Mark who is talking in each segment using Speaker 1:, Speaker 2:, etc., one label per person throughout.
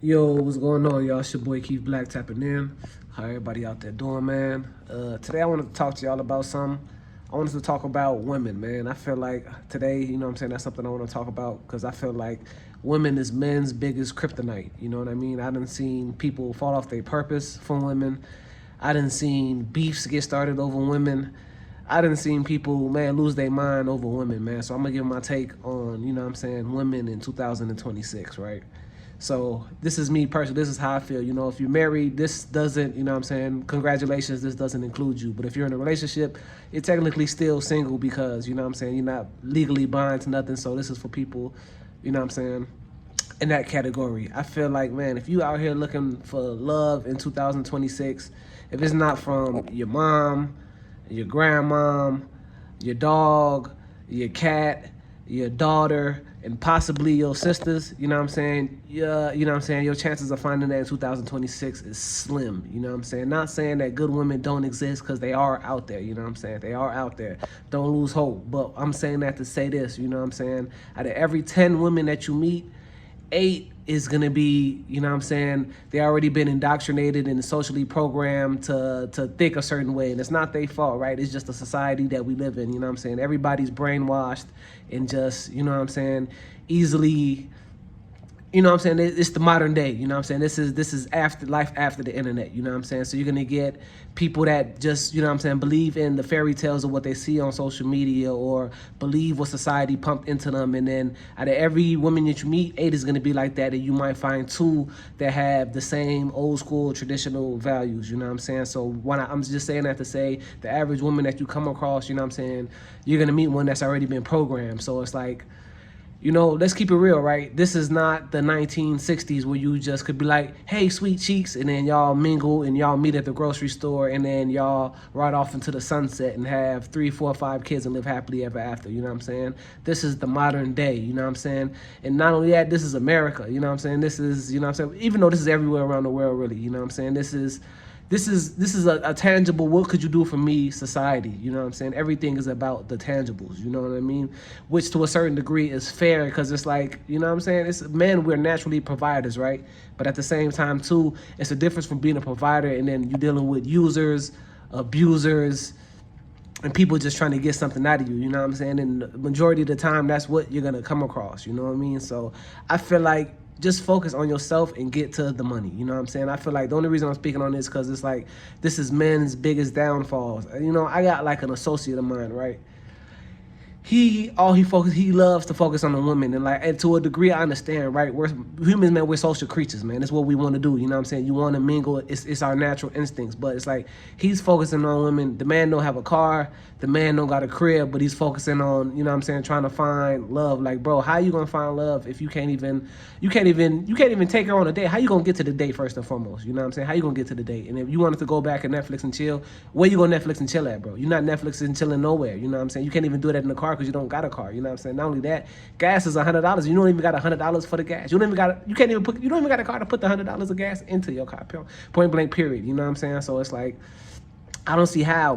Speaker 1: Yo, what's going on, y'all? It's your boy Keefe-b tapping in. How everybody out there doing, man? Today I wanted to talk to y'all about something. I wanted to talk about women, man. I feel like today, you know what I'm saying, that's something I want to talk about because I feel like women is men's biggest kryptonite. You know what I mean? I done seen people fall off their purpose for women. I done seen beefs get started over women. I done seen people, man, lose their mind over women, man. So I'm gonna give my take on, you know what I'm saying, women in 2026, right? So this is me personally. This is how I feel. You know, if you're married, this doesn't, you know what I'm saying, congratulations, this doesn't include you. But if you're in a relationship, you're technically still single because, you know what I'm saying, you're not legally bound to nothing. So this is for people, you know what I'm saying, in that category. I feel like, man, if you out here looking for love in 2026, if it's not from your mom, your grandmom, your dog, your cat, your daughter, and possibly your sisters, you know what I'm saying? Yeah, you know what I'm saying? Your chances of finding that in 2026 is slim, you know what I'm saying? Not saying that good women don't exist because they are out there, you know what I'm saying? They are out there. Don't lose hope. But I'm saying that to say this, you know what I'm saying? Out of every 10 women that you meet, 8 is gonna be, you know what I'm saying, they already been indoctrinated and socially programmed to think a certain way. And it's not their fault, right? It's just the society that we live in, you know what I'm saying? Everybody's brainwashed and just, you know what I'm saying, easily, you know what I'm saying, it's the modern day, you know what I'm saying, this is after life after the internet, you know what I'm saying. So you're gonna get people that just, you know what I'm saying, believe in the fairy tales of what they see on social media or believe what society pumped into them. And then out of every woman that you meet, 8 is gonna be like that, and you might find 2 that have the same old school traditional values, you know what I'm saying. So I'm just saying that to say the average woman that you come across, you know what I'm saying, you're gonna meet one that's already been programmed. So it's like, you know, let's keep it real, right? This is not the 1960s where you just could be like, hey, sweet cheeks, and then y'all mingle and y'all meet at the grocery store and then y'all ride off into the sunset and have 3, 4, 5 kids and live happily ever after, you know what I'm saying? This is the modern day, you know what I'm saying? And not only that, this is America, you know what I'm saying? This is, you know what I'm saying? Even though this is everywhere around the world, really, you know what I'm saying? This is a tangible, what could you do for me society, you know what I'm saying. Everything is about the tangibles, you know what I mean, which to a certain degree is fair because it's like, you know what I'm saying, it's men, we're naturally providers, right? But at the same time too, it's a difference from being a provider and then you're dealing with users, abusers, and people just trying to get something out of you, you know what I'm saying? And the majority of the time, that's what you're gonna come across, you know what I mean? So I feel like just focus on yourself and get to the money, you know what I'm saying? I feel like the only reason I'm speaking on this because it's like, this is men's biggest downfalls. You know, I got like an associate of mine, right? He loves to focus on the woman, and to a degree I understand, right? We're humans, man, we're social creatures, man. It's what we want to do, you know what I'm saying? You want to mingle, it's our natural instincts. But it's like he's focusing on women. The man don't have a car, the man don't got a crib, but he's focusing on, you know what I'm saying, trying to find love. Like, bro, how you gonna find love if you can't even take her on a date? How you gonna get to the date first and foremost? You know what I'm saying? How you gonna get to the date? And if you wanted to go back and Netflix and chill, where you gonna Netflix and chill at, bro? You're not Netflix and chilling nowhere. You know what I'm saying? You can't even do that in the car because you don't got a car. You know what I'm saying? Not only that, gas is $100. You don't even got $100 for the gas. You don't even got a car to put the $100 of gas into your car. Point blank, period. You know what I'm saying? So it's like, I don't see how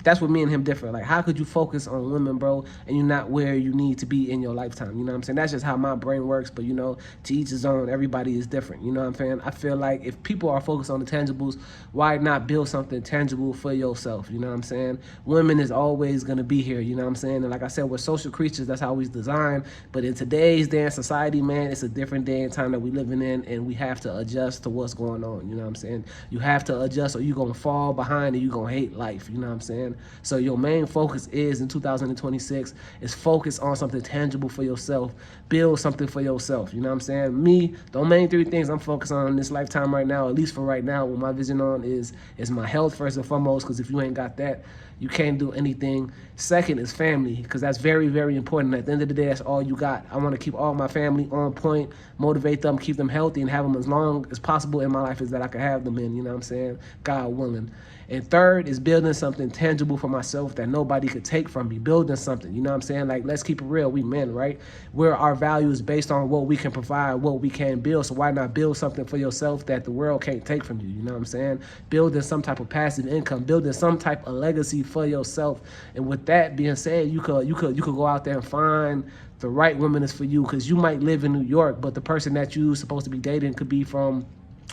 Speaker 1: that's what me and him differ. Like, how could you focus on women, bro, and you're not where you need to be in your lifetime? You know what I'm saying? That's just how my brain works. But, you know, to each his own. Everybody is different. You know what I'm saying? I feel like if people are focused on the tangibles, why not build something tangible for yourself? You know what I'm saying? Women is always going to be here. You know what I'm saying? And like I said, we're social creatures. That's how we're designed. But in today's day in society, man, it's a different day and time that we're living in, and we have to adjust to what's going on. You know what I'm saying? You have to adjust or you're going to fall behind and you're going to hate life, you know what I'm saying? So your main focus is in 2026 is focus on something tangible for yourself. Build something for yourself, you know what I'm saying? Me, the main 3 things I'm focused on in this lifetime right now, at least for right now, what my vision on is my health first and foremost, because if you ain't got that, you can't do anything. Second is family, because that's very, very important. At the end of the day, that's all you got. I want to keep all my family on point, motivate them, keep them healthy, and have them as long as possible in my life as that I can have them in, you know what I'm saying? God willing. And third third is building something tangible for myself that nobody could take from me. Building something, you know what I'm saying? Like, let's keep it real. We men, right? Where our value is based on what we can provide, what we can build. So why not build something for yourself that the world can't take from you? You know what I'm saying? Building some type of passive income, building some type of legacy for yourself. And with that being said, you could go out there and find the right woman is for you, because you might live in New York, but the person that you're supposed to be dating could be from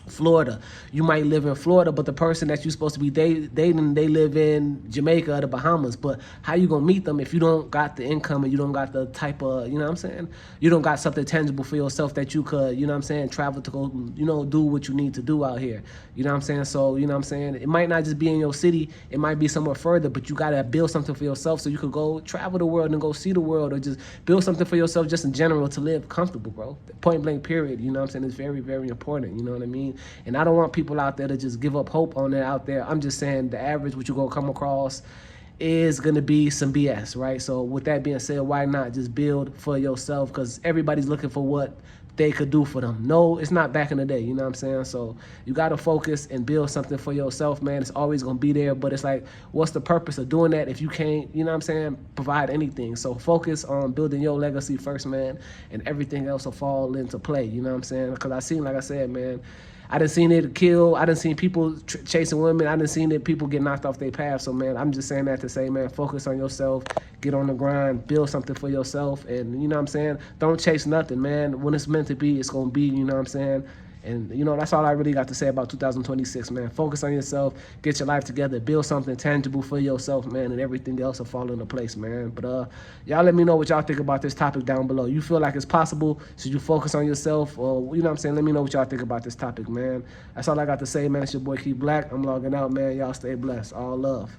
Speaker 1: Florida. You might live in Florida, but the person that you're supposed to be dating, they live in Jamaica or the Bahamas. But how you gonna meet them if you don't got the income and you don't got the type of, you know what I'm saying? You don't got something tangible for yourself that you could, you know what I'm saying, travel to go, you know, do what you need to do out here. You know what I'm saying? So, you know what I'm saying? It might not just be in your city. It might be somewhere further, but you gotta build something for yourself so you could go travel the world and go see the world, or just build something for yourself just in general to live comfortable, bro. Point blank period. You know what I'm saying? It's very, very important. You know what I mean? And I don't want people out there to just give up hope on it out there. I'm just saying the average, what you're going to come across is going to be some BS, right? So with that being said, why not just build for yourself? Because everybody's looking for what they could do for them. No, it's not back in the day, you know what I'm saying? So you got to focus and build something for yourself, man. It's always going to be there, but it's like, what's the purpose of doing that if you can't, you know what I'm saying, provide anything? So focus on building your legacy first, man, and everything else will fall into play, you know what I'm saying? Because I seen, like I said, man, I done seen it kill. I done seen people chasing women. I done seen it people get knocked off their path. So, man, I'm just saying that to say, man, focus on yourself. Get on the grind. Build something for yourself. And, you know what I'm saying, don't chase nothing, man. When it's meant to be, it's going to be, you know what I'm saying? And, you know, that's all I really got to say about 2026, man. Focus on yourself. Get your life together. Build something tangible for yourself, man, and everything else will fall into place, man. But y'all let me know what y'all think about this topic down below. You feel like it's possible? Should you focus on yourself? Or, you know what I'm saying? Let me know what y'all think about this topic, man. That's all I got to say, man. It's your boy Keefe Black. I'm logging out, man. Y'all stay blessed. All love.